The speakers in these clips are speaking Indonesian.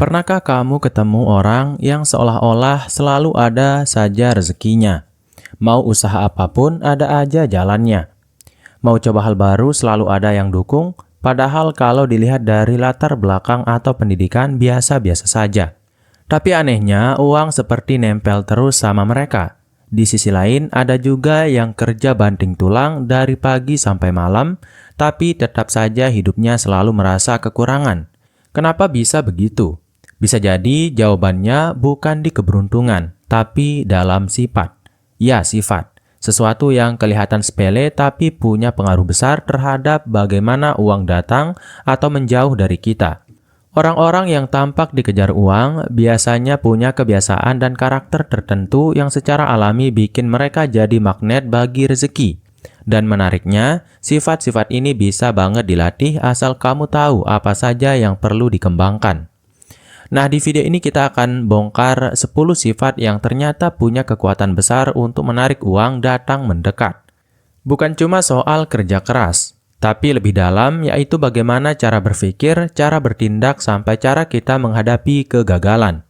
Pernahkah kamu ketemu orang yang seolah-olah selalu ada saja rezekinya? Mau usaha apapun ada aja jalannya. Mau coba hal baru selalu ada yang dukung, padahal kalau dilihat dari latar belakang atau pendidikan biasa-biasa saja. Tapi anehnya, uang seperti nempel terus sama mereka. Di sisi lain, ada juga yang kerja banting tulang dari pagi sampai malam, tapi tetap saja hidupnya selalu merasa kekurangan. Kenapa bisa begitu? Bisa jadi jawabannya bukan di keberuntungan, tapi dalam sifat. Ya, sifat. Sesuatu yang kelihatan sepele tapi punya pengaruh besar terhadap bagaimana uang datang atau menjauh dari kita. Orang-orang yang tampak dikejar uang biasanya punya kebiasaan dan karakter tertentu yang secara alami bikin mereka jadi magnet bagi rezeki. Dan menariknya, sifat-sifat ini bisa banget dilatih asal kamu tahu apa saja yang perlu dikembangkan. Nah, di video ini kita akan bongkar 10 sifat yang ternyata punya kekuatan besar untuk menarik uang datang mendekat. Bukan cuma soal kerja keras, tapi lebih dalam yaitu bagaimana cara berpikir, cara bertindak, sampai cara kita menghadapi kegagalan.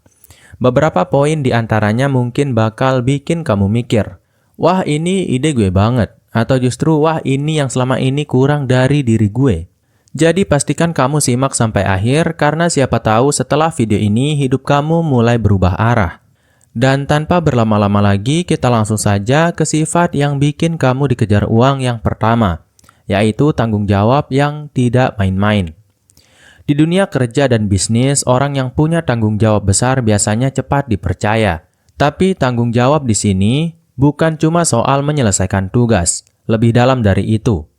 Beberapa poin di antaranya mungkin bakal bikin kamu mikir, wah ini ide gue banget, atau justru wah ini yang selama ini kurang dari diri gue. Jadi pastikan kamu simak sampai akhir karena siapa tahu setelah video ini hidup kamu mulai berubah arah. Dan tanpa berlama-lama lagi kita langsung saja ke sifat yang bikin kamu dikejar uang yang pertama, yaitu tanggung jawab yang tidak main-main. Di dunia kerja dan bisnis, orang yang punya tanggung jawab besar biasanya cepat dipercaya. Tapi tanggung jawab di sini bukan cuma soal menyelesaikan tugas, lebih dalam dari itu.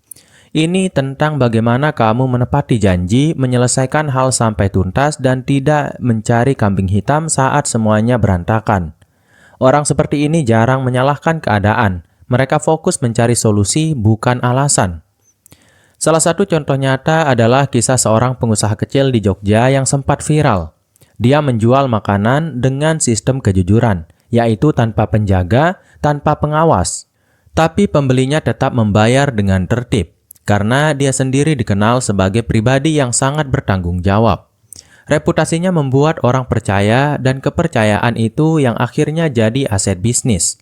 Ini tentang bagaimana kamu menepati janji, menyelesaikan hal sampai tuntas, dan tidak mencari kambing hitam saat semuanya berantakan. Orang seperti ini jarang menyalahkan keadaan. Mereka fokus mencari solusi, bukan alasan. Salah satu contoh nyata adalah kisah seorang pengusaha kecil di Jogja yang sempat viral. Dia menjual makanan dengan sistem kejujuran, yaitu tanpa penjaga, tanpa pengawas. Tapi pembelinya tetap membayar dengan tertib. Karena dia sendiri dikenal sebagai pribadi yang sangat bertanggung jawab. Reputasinya membuat orang percaya dan kepercayaan itu yang akhirnya jadi aset bisnis.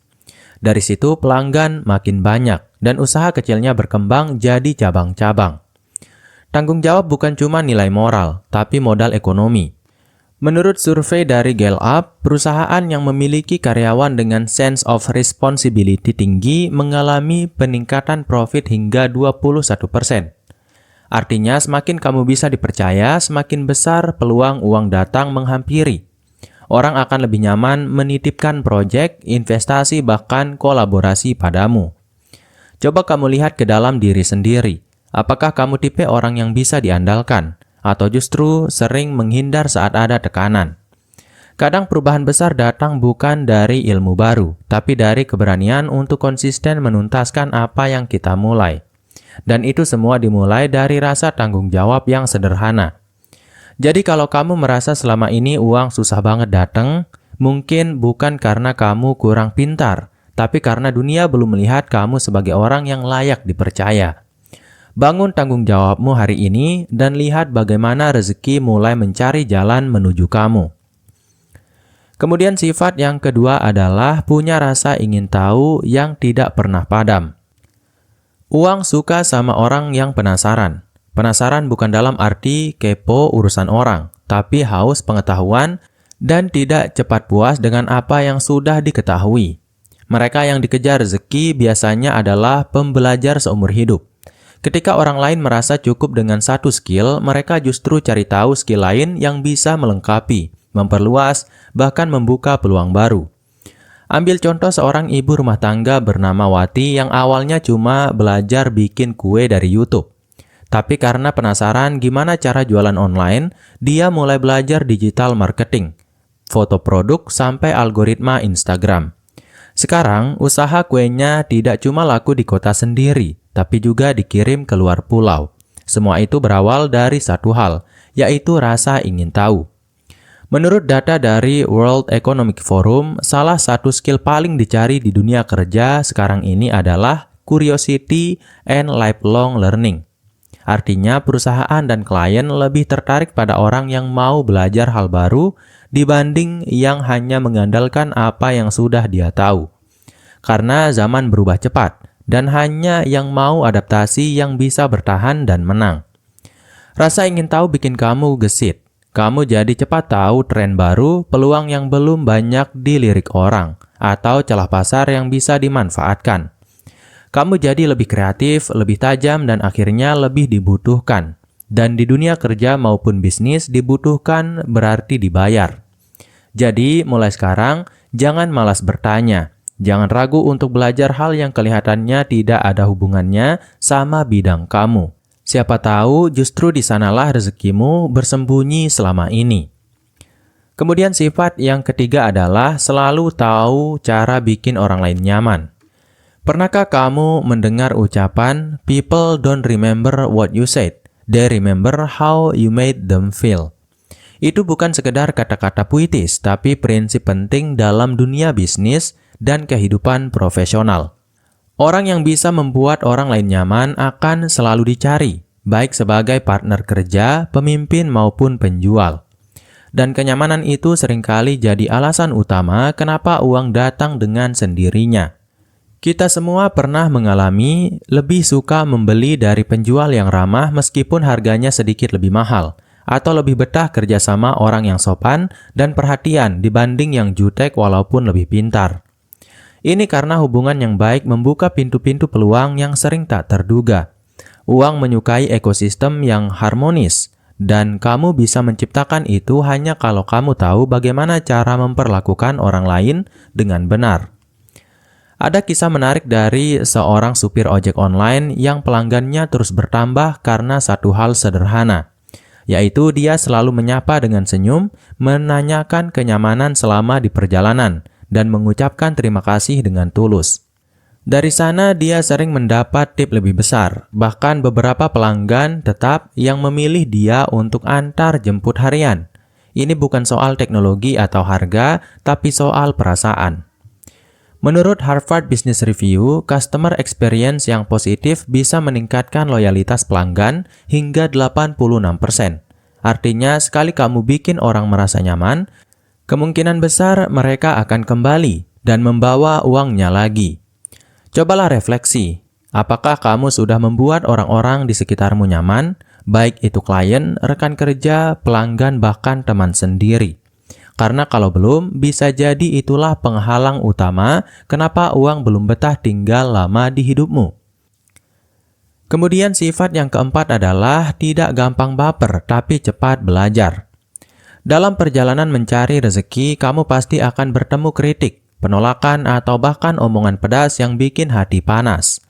Dari situ pelanggan makin banyak dan usaha kecilnya berkembang jadi cabang-cabang. Tanggung jawab bukan cuma nilai moral, tapi modal ekonomi. Menurut survei dari Gallup, perusahaan yang memiliki karyawan dengan sense of responsibility tinggi mengalami peningkatan profit hingga 21%. Artinya semakin kamu bisa dipercaya, semakin besar peluang uang datang menghampiri. Orang akan lebih nyaman menitipkan proyek, investasi, bahkan kolaborasi padamu. Coba kamu lihat ke dalam diri sendiri. Apakah kamu tipe orang yang bisa diandalkan? Atau justru sering menghindar saat ada tekanan? Kadang perubahan besar datang bukan dari ilmu baru, tapi dari keberanian untuk konsisten menuntaskan apa yang kita mulai. Dan itu semua dimulai dari rasa tanggung jawab yang sederhana. Jadi kalau kamu merasa selama ini uang susah banget datang, mungkin bukan karena kamu kurang pintar, tapi karena dunia belum melihat kamu sebagai orang yang layak dipercaya. Bangun tanggung jawabmu hari ini dan lihat bagaimana rezeki mulai mencari jalan menuju kamu. Kemudian sifat yang kedua adalah punya rasa ingin tahu yang tidak pernah padam. Uang suka sama orang yang penasaran. Penasaran bukan dalam arti kepo urusan orang, tapi haus pengetahuan dan tidak cepat puas dengan apa yang sudah diketahui. Mereka yang dikejar rezeki biasanya adalah pembelajar seumur hidup. Ketika orang lain merasa cukup dengan satu skill, mereka justru cari tahu skill lain yang bisa melengkapi, memperluas, bahkan membuka peluang baru. Ambil contoh seorang ibu rumah tangga bernama Wati yang awalnya cuma belajar bikin kue dari YouTube. Tapi karena penasaran gimana cara jualan online, dia mulai belajar digital marketing, foto produk, sampai algoritma Instagram. Sekarang, usaha kuenya tidak cuma laku di kota sendiri, tapi juga dikirim ke luar pulau. Semua itu berawal dari satu hal, yaitu rasa ingin tahu. Menurut data dari World Economic Forum, salah satu skill paling dicari di dunia kerja sekarang ini adalah curiosity and lifelong learning. Artinya, perusahaan dan klien lebih tertarik pada orang yang mau belajar hal baru dibanding yang hanya mengandalkan apa yang sudah dia tahu. Karena zaman berubah cepat, dan hanya yang mau adaptasi yang bisa bertahan dan menang. Rasa ingin tahu bikin kamu gesit. Kamu jadi cepat tahu tren baru, peluang yang belum banyak dilirik orang, atau celah pasar yang bisa dimanfaatkan. Kamu jadi lebih kreatif, lebih tajam, dan akhirnya lebih dibutuhkan. Dan di dunia kerja maupun bisnis, dibutuhkan berarti dibayar. Jadi, mulai sekarang, jangan malas bertanya. Jangan ragu untuk belajar hal yang kelihatannya tidak ada hubungannya sama bidang kamu. Siapa tahu justru di sanalah rezekimu bersembunyi selama ini. Kemudian sifat yang ketiga adalah selalu tahu cara bikin orang lain nyaman. Pernahkah kamu mendengar ucapan, "People don't remember what you said, they remember how you made them feel"? Itu bukan sekedar kata-kata puitis, tapi prinsip penting dalam dunia bisnis dan kehidupan profesional. Orang yang bisa membuat orang lain nyaman akan selalu dicari, baik sebagai partner kerja, pemimpin maupun penjual. Dan kenyamanan itu seringkali jadi alasan utama kenapa uang datang dengan sendirinya. Kita semua pernah mengalami lebih suka membeli dari penjual yang ramah meskipun harganya sedikit lebih mahal, atau lebih betah kerjasama orang yang sopan dan perhatian dibanding yang jutek walaupun lebih pintar. Ini karena hubungan yang baik membuka pintu-pintu peluang yang sering tak terduga. Uang menyukai ekosistem yang harmonis, dan kamu bisa menciptakan itu hanya kalau kamu tahu bagaimana cara memperlakukan orang lain dengan benar. Ada kisah menarik dari seorang supir ojek online yang pelanggannya terus bertambah karena satu hal sederhana, yaitu dia selalu menyapa dengan senyum, menanyakan kenyamanan selama di perjalanan, dan mengucapkan terima kasih dengan tulus. Dari sana dia sering mendapat tip lebih besar, bahkan beberapa pelanggan tetap yang memilih dia untuk antar jemput harian. Ini bukan soal teknologi atau harga, tapi soal perasaan. Menurut Harvard Business Review, customer experience yang positif bisa meningkatkan loyalitas pelanggan hingga 86%. Artinya, sekali kamu bikin orang merasa nyaman, kemungkinan besar mereka akan kembali dan membawa uangnya lagi. Cobalah refleksi, apakah kamu sudah membuat orang-orang di sekitarmu nyaman, baik itu klien, rekan kerja, pelanggan, bahkan teman sendiri? Karena kalau belum, bisa jadi itulah penghalang utama kenapa uang belum betah tinggal lama di hidupmu. Kemudian sifat yang keempat adalah tidak gampang baper, tapi cepat belajar. Dalam perjalanan mencari rezeki, kamu pasti akan bertemu kritik, penolakan, atau bahkan omongan pedas yang bikin hati panas.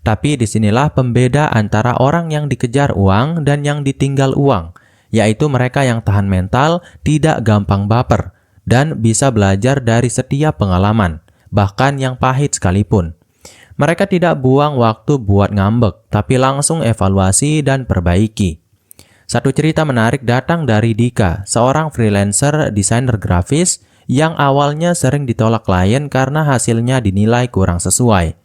Tapi disinilah pembeda antara orang yang dikejar uang dan yang ditinggal uang, yaitu mereka yang tahan mental, tidak gampang baper, dan bisa belajar dari setiap pengalaman, bahkan yang pahit sekalipun. Mereka tidak buang waktu buat ngambek, tapi langsung evaluasi dan perbaiki. Satu cerita menarik datang dari Dika, seorang freelancer desainer grafis yang awalnya sering ditolak klien karena hasilnya dinilai kurang sesuai.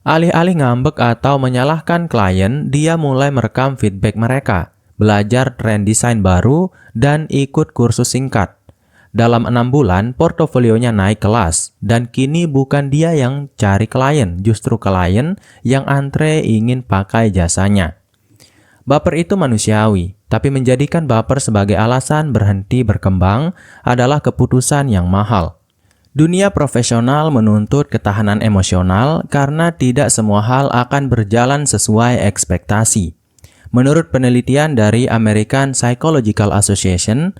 Alih-alih ngambek atau menyalahkan klien, dia mulai merekam feedback mereka, belajar tren desain baru, dan ikut kursus singkat. Dalam 6 bulan, portofolionya naik kelas, dan kini bukan dia yang cari klien, justru klien yang antre ingin pakai jasanya. Baper itu manusiawi, tapi menjadikan baper sebagai alasan berhenti berkembang adalah keputusan yang mahal. Dunia profesional menuntut ketahanan emosional karena tidak semua hal akan berjalan sesuai ekspektasi. Menurut penelitian dari American Psychological Association,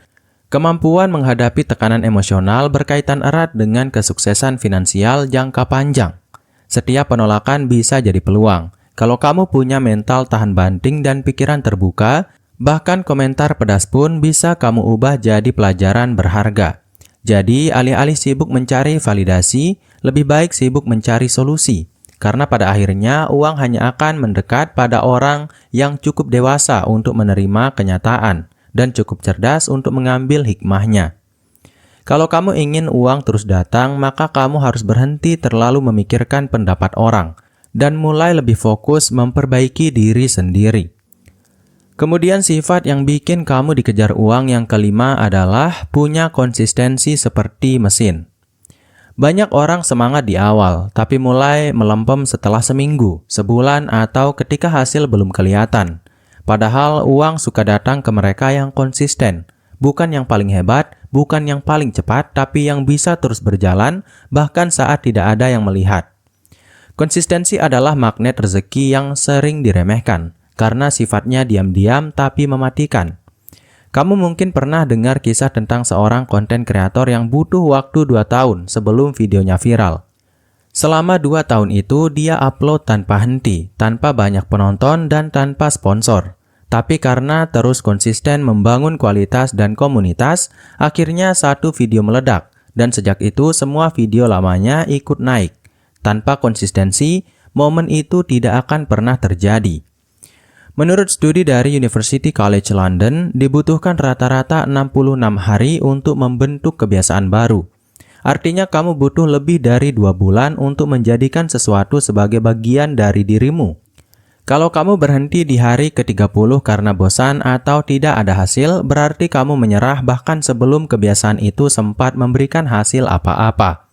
kemampuan menghadapi tekanan emosional berkaitan erat dengan kesuksesan finansial jangka panjang. Setiap penolakan bisa jadi peluang. Kalau kamu punya mental tahan banting dan pikiran terbuka, bahkan komentar pedas pun bisa kamu ubah jadi pelajaran berharga. Jadi, alih-alih sibuk mencari validasi, lebih baik sibuk mencari solusi. Karena pada akhirnya uang hanya akan mendekat pada orang yang cukup dewasa untuk menerima kenyataan dan cukup cerdas untuk mengambil hikmahnya. Kalau kamu ingin uang terus datang, maka kamu harus berhenti terlalu memikirkan pendapat orang dan mulai lebih fokus memperbaiki diri sendiri. Kemudian sifat yang bikin kamu dikejar uang yang kelima adalah punya konsistensi seperti mesin. Banyak orang semangat di awal, tapi mulai melempem setelah seminggu, sebulan, atau ketika hasil belum kelihatan. Padahal uang suka datang ke mereka yang konsisten, bukan yang paling hebat, bukan yang paling cepat, tapi yang bisa terus berjalan, bahkan saat tidak ada yang melihat. Konsistensi adalah magnet rezeki yang sering diremehkan, karena sifatnya diam-diam tapi mematikan. Kamu mungkin pernah dengar kisah tentang seorang konten kreator yang butuh waktu 2 tahun sebelum videonya viral. Selama 2 tahun itu dia upload tanpa henti, tanpa banyak penonton dan tanpa sponsor. Tapi karena terus konsisten membangun kualitas dan komunitas, akhirnya satu video meledak. Dan sejak itu semua video lamanya ikut naik. Tanpa konsistensi, momen itu tidak akan pernah terjadi. Menurut studi dari University College London, dibutuhkan rata-rata 66 hari untuk membentuk kebiasaan baru. Artinya kamu butuh lebih dari 2 bulan untuk menjadikan sesuatu sebagai bagian dari dirimu. Kalau kamu berhenti di hari ke-30 karena bosan atau tidak ada hasil, berarti kamu menyerah bahkan sebelum kebiasaan itu sempat memberikan hasil apa-apa.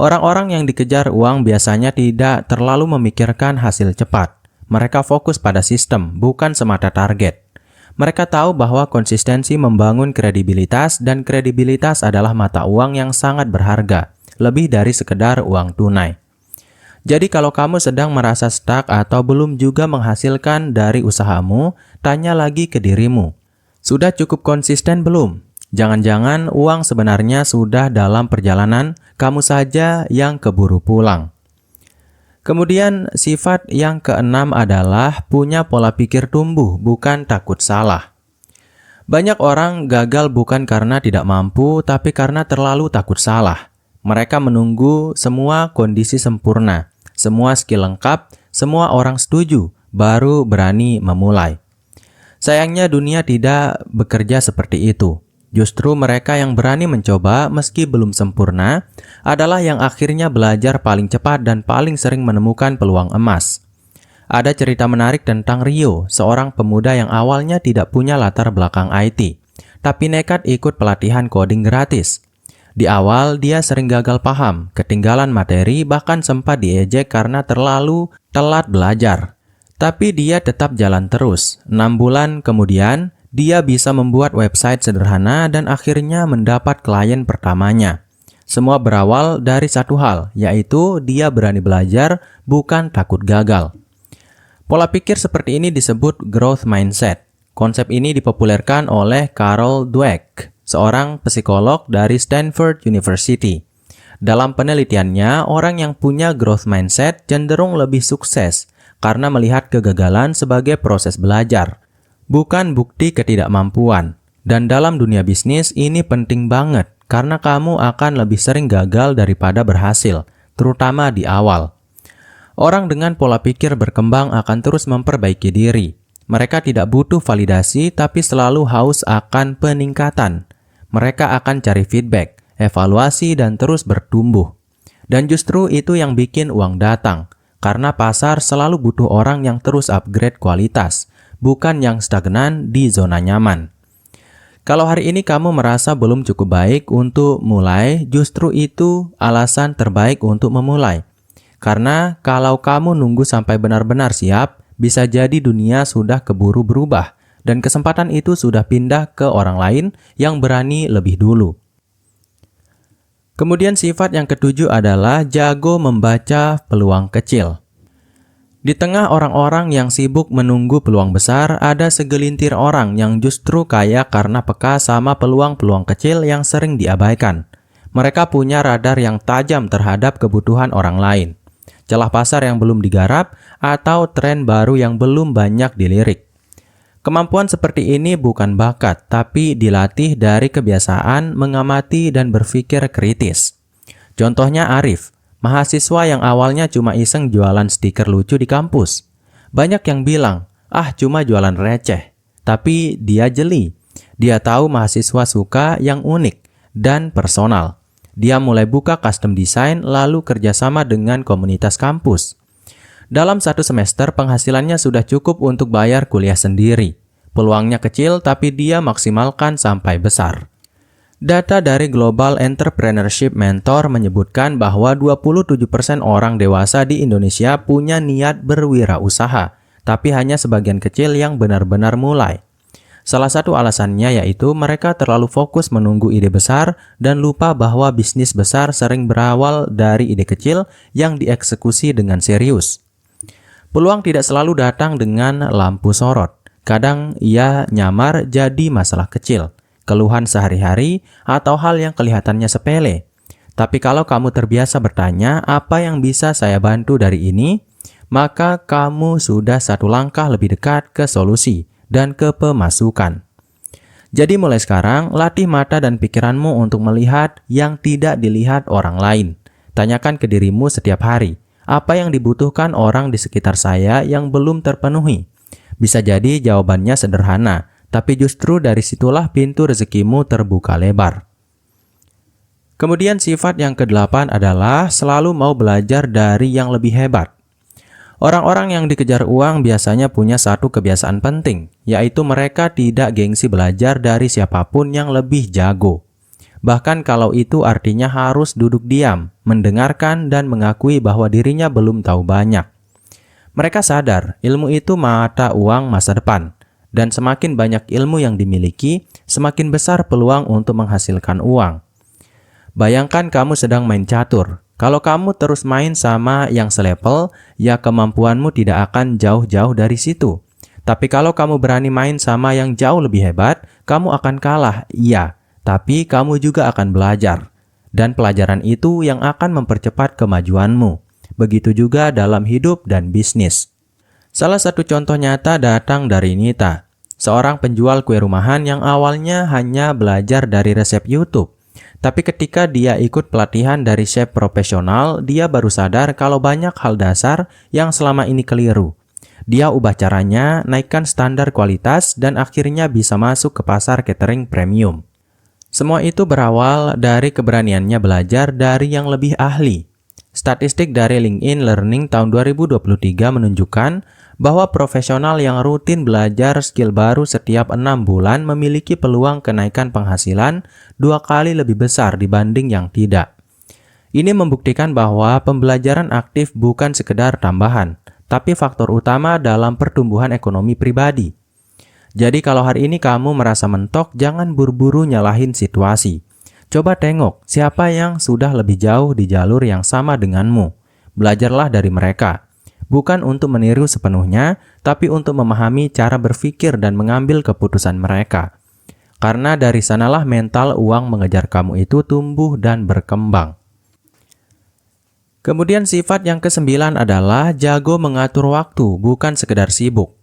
Orang-orang yang dikejar uang biasanya tidak terlalu memikirkan hasil cepat. Mereka fokus pada sistem, bukan semata target. Mereka tahu bahwa konsistensi membangun kredibilitas dan kredibilitas adalah mata uang yang sangat berharga, lebih dari sekedar uang tunai. Jadi kalau kamu sedang merasa stuck atau belum juga menghasilkan dari usahamu, tanya lagi ke dirimu. Sudah cukup konsisten belum? Jangan-jangan uang sebenarnya sudah dalam perjalanan, kamu saja yang keburu pulang. Kemudian sifat yang keenam adalah punya pola pikir tumbuh, bukan takut salah. Banyak orang gagal bukan karena tidak mampu, tapi karena terlalu takut salah. Mereka menunggu semua kondisi sempurna, semua skill lengkap, semua orang setuju, baru berani memulai. Sayangnya dunia tidak bekerja seperti itu. Justru mereka yang berani mencoba meski belum sempurna adalah yang akhirnya belajar paling cepat dan paling sering menemukan peluang emas. Ada cerita menarik tentang Rio, seorang pemuda yang awalnya tidak punya latar belakang IT, tapi nekat ikut pelatihan coding gratis. Di awal dia sering gagal paham, ketinggalan materi, bahkan sempat diejek karena terlalu telat belajar. Tapi dia tetap jalan terus. 6 bulan kemudian, dia bisa membuat website sederhana dan akhirnya mendapat klien pertamanya. Semua berawal dari satu hal, yaitu dia berani belajar, bukan takut gagal. Pola pikir seperti ini disebut growth mindset. Konsep ini dipopulerkan oleh Carol Dweck, seorang psikolog dari Stanford University. Dalam penelitiannya, orang yang punya growth mindset cenderung lebih sukses karena melihat kegagalan sebagai proses belajar, bukan bukti ketidakmampuan. Dan dalam dunia bisnis ini penting banget karena kamu akan lebih sering gagal daripada berhasil, terutama di awal. Orang dengan pola pikir berkembang akan terus memperbaiki diri. Mereka tidak butuh validasi tapi selalu haus akan peningkatan. Mereka akan cari feedback, evaluasi, dan terus bertumbuh. Dan justru itu yang bikin uang datang, karena pasar selalu butuh orang yang terus upgrade kualitas, bukan yang stagnan di zona nyaman. Kalau hari ini kamu merasa belum cukup baik untuk mulai, justru itu alasan terbaik untuk memulai. Karena kalau kamu nunggu sampai benar-benar siap, bisa jadi dunia sudah keburu berubah, dan kesempatan itu sudah pindah ke orang lain yang berani lebih dulu. Kemudian sifat yang ketujuh adalah jago membaca peluang kecil. Di tengah orang-orang yang sibuk menunggu peluang besar, ada segelintir orang yang justru kaya karena peka sama peluang-peluang kecil yang sering diabaikan. Mereka punya radar yang tajam terhadap kebutuhan orang lain, celah pasar yang belum digarap, atau tren baru yang belum banyak dilirik. Kemampuan seperti ini bukan bakat, tapi dilatih dari kebiasaan mengamati dan berpikir kritis. Contohnya Arif, mahasiswa yang awalnya cuma iseng jualan stiker lucu di kampus. Banyak yang bilang, cuma jualan receh. Tapi dia jeli. Dia tahu mahasiswa suka yang unik dan personal. Dia mulai buka custom design lalu kerjasama dengan komunitas kampus. Dalam 1 semester penghasilannya sudah cukup untuk bayar kuliah sendiri. Peluangnya kecil tapi dia maksimalkan sampai besar. Data dari Global Entrepreneurship Mentor menyebutkan bahwa 27% orang dewasa di Indonesia punya niat berwirausaha, tapi hanya sebagian kecil yang benar-benar mulai. Salah satu alasannya yaitu mereka terlalu fokus menunggu ide besar dan lupa bahwa bisnis besar sering berawal dari ide kecil yang dieksekusi dengan serius. Peluang tidak selalu datang dengan lampu sorot. Kadang ia nyamar jadi masalah kecil, keluhan sehari-hari, atau hal yang kelihatannya sepele. Tapi kalau kamu terbiasa bertanya, apa yang bisa saya bantu dari ini? Maka kamu sudah satu langkah lebih dekat ke solusi dan ke pemasukan. Jadi mulai sekarang, latih mata dan pikiranmu untuk melihat yang tidak dilihat orang lain. Tanyakan ke dirimu setiap hari, apa yang dibutuhkan orang di sekitar saya yang belum terpenuhi? Bisa jadi jawabannya sederhana, tapi justru dari situlah pintu rezekimu terbuka lebar. Kemudian sifat yang ke-8 adalah selalu mau belajar dari yang lebih hebat. Orang-orang yang dikejar uang biasanya punya satu kebiasaan penting, yaitu mereka tidak gengsi belajar dari siapapun yang lebih jago. Bahkan kalau itu artinya harus duduk diam, mendengarkan dan mengakui bahwa dirinya belum tahu banyak. Mereka sadar ilmu itu mata uang masa depan, dan semakin banyak ilmu yang dimiliki, semakin besar peluang untuk menghasilkan uang. Bayangkan kamu sedang main catur. Kalau kamu terus main sama yang selevel, ya kemampuanmu tidak akan jauh-jauh dari situ. Tapi kalau kamu berani main sama yang jauh lebih hebat, kamu akan kalah, iya. Tapi kamu juga akan belajar. Dan pelajaran itu yang akan mempercepat kemajuanmu. Begitu juga dalam hidup dan bisnis. Salah satu contoh nyata datang dari Nita, seorang penjual kue rumahan yang awalnya hanya belajar dari resep YouTube. Tapi ketika dia ikut pelatihan dari chef profesional, dia baru sadar kalau banyak hal dasar yang selama ini keliru. Dia ubah caranya, naikkan standar kualitas, dan akhirnya bisa masuk ke pasar catering premium. Semua itu berawal dari keberaniannya belajar dari yang lebih ahli. Statistik dari LinkedIn Learning tahun 2023 menunjukkan bahwa profesional yang rutin belajar skill baru setiap 6 bulan memiliki peluang kenaikan penghasilan 2 kali lebih besar dibanding yang tidak. Ini membuktikan bahwa pembelajaran aktif bukan sekedar tambahan, tapi faktor utama dalam pertumbuhan ekonomi pribadi. Jadi kalau hari ini kamu merasa mentok, jangan buru-buru nyalahin situasi. Coba tengok siapa yang sudah lebih jauh di jalur yang sama denganmu. Belajarlah dari mereka. Bukan untuk meniru sepenuhnya, tapi untuk memahami cara berpikir dan mengambil keputusan mereka. Karena dari sanalah mental uang mengejar kamu itu tumbuh dan berkembang. Kemudian sifat yang ke-9 adalah jago mengatur waktu, bukan sekedar sibuk.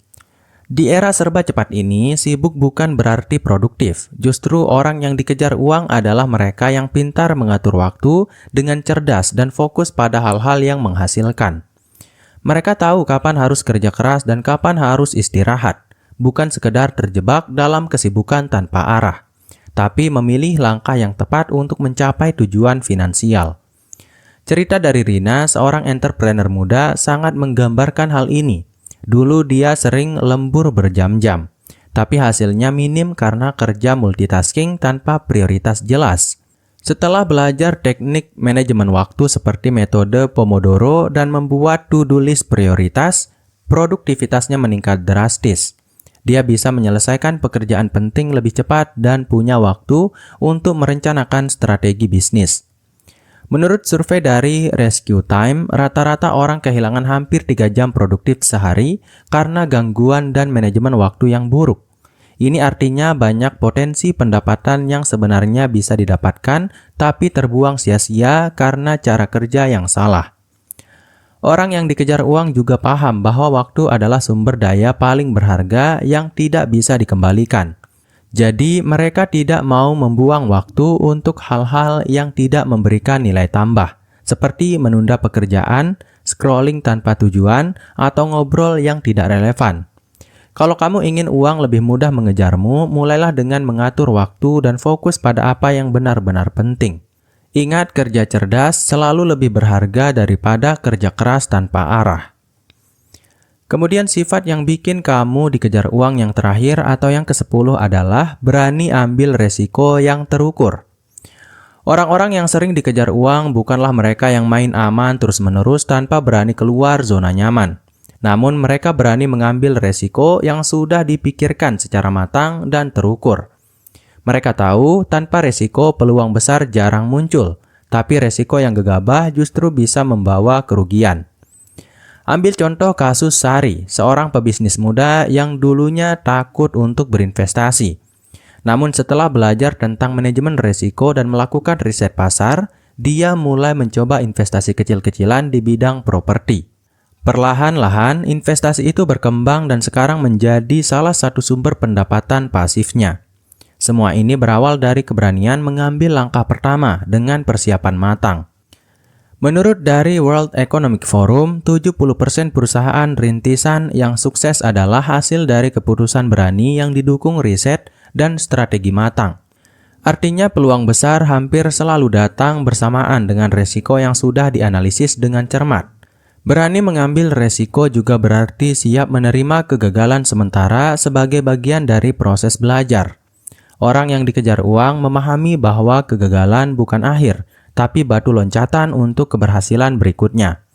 Di era serba cepat ini, sibuk bukan berarti produktif. Justru orang yang dikejar uang adalah mereka yang pintar mengatur waktu dengan cerdas dan fokus pada hal-hal yang menghasilkan. Mereka tahu kapan harus kerja keras dan kapan harus istirahat, bukan sekedar terjebak dalam kesibukan tanpa arah, tapi memilih langkah yang tepat untuk mencapai tujuan finansial. Cerita dari Rina, seorang entrepreneur muda, sangat menggambarkan hal ini. Dulu dia sering lembur berjam-jam, tapi hasilnya minim karena kerja multitasking tanpa prioritas jelas. Setelah belajar teknik manajemen waktu seperti metode Pomodoro dan membuat to-do list prioritas, produktivitasnya meningkat drastis. Dia bisa menyelesaikan pekerjaan penting lebih cepat dan punya waktu untuk merencanakan strategi bisnis. Menurut survei dari Rescue Time, rata-rata orang kehilangan hampir 3 jam produktif sehari karena gangguan dan manajemen waktu yang buruk. Ini artinya banyak potensi pendapatan yang sebenarnya bisa didapatkan, tapi terbuang sia-sia karena cara kerja yang salah. Orang yang dikejar uang juga paham bahwa waktu adalah sumber daya paling berharga yang tidak bisa dikembalikan. Jadi, mereka tidak mau membuang waktu untuk hal-hal yang tidak memberikan nilai tambah, seperti menunda pekerjaan, scrolling tanpa tujuan, atau ngobrol yang tidak relevan. Kalau kamu ingin uang lebih mudah mengejarmu, mulailah dengan mengatur waktu dan fokus pada apa yang benar-benar penting. Ingat, kerja cerdas selalu lebih berharga daripada kerja keras tanpa arah. Kemudian sifat yang bikin kamu dikejar uang yang terakhir atau yang ke-10 adalah berani ambil resiko yang terukur. Orang-orang yang sering dikejar uang bukanlah mereka yang main aman terus-menerus tanpa berani keluar zona nyaman. Namun mereka berani mengambil resiko yang sudah dipikirkan secara matang dan terukur. Mereka tahu tanpa resiko peluang besar jarang muncul, tapi resiko yang gegabah justru bisa membawa kerugian. Ambil contoh kasus Sari, seorang pebisnis muda yang dulunya takut untuk berinvestasi. Namun setelah belajar tentang manajemen risiko dan melakukan riset pasar, dia mulai mencoba investasi kecil-kecilan di bidang properti. Perlahan-lahan, investasi itu berkembang dan sekarang menjadi salah satu sumber pendapatan pasifnya. Semua ini berawal dari keberanian mengambil langkah pertama dengan persiapan matang. Menurut dari World Economic Forum, 70% perusahaan rintisan yang sukses adalah hasil dari keputusan berani yang didukung riset dan strategi matang. Artinya peluang besar hampir selalu datang bersamaan dengan resiko yang sudah dianalisis dengan cermat. Berani mengambil resiko juga berarti siap menerima kegagalan sementara sebagai bagian dari proses belajar. Orang yang dikejar uang memahami bahwa kegagalan bukan akhir, tapi batu loncatan untuk keberhasilan berikutnya.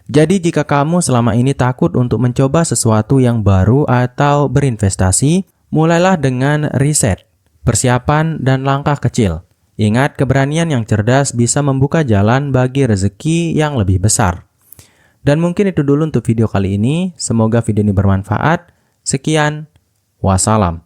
Jadi jika kamu selama ini takut untuk mencoba sesuatu yang baru atau berinvestasi, mulailah dengan riset, persiapan, dan langkah kecil. Ingat, keberanian yang cerdas bisa membuka jalan bagi rezeki yang lebih besar. Dan mungkin itu dulu untuk video kali ini. Semoga video ini bermanfaat. Sekian, wassalam.